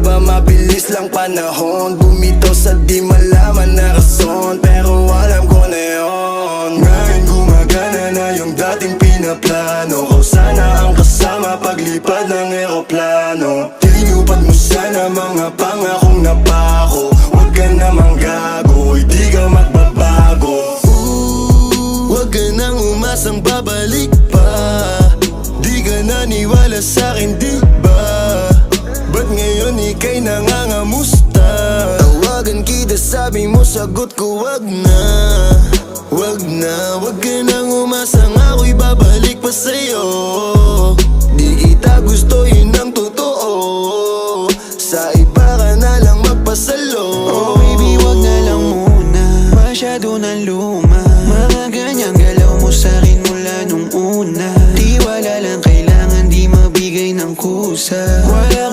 ba mabilis lang panahon? Bumitaw sa di malaman na rason, pero alam ko na yun. Ngayon gumagana na yung dating pinaplano ko. Sana ang kasama paglipad ng eroplano. Tinupad mo sana mga pangakong napako. Huwag ka namang gago, hindi ka magbabago. Huwag ka nang umasang babalik pa. Di ka naniwala sa'kin, di ba? Ba't ngayon ika'y nangangamusta? Tawagan kita, sabi mo, sagot ko wag na. Wag na, wag ka nang umasang ako'y babalik pa sa'yo. Di kita gusto, yun ang totoo.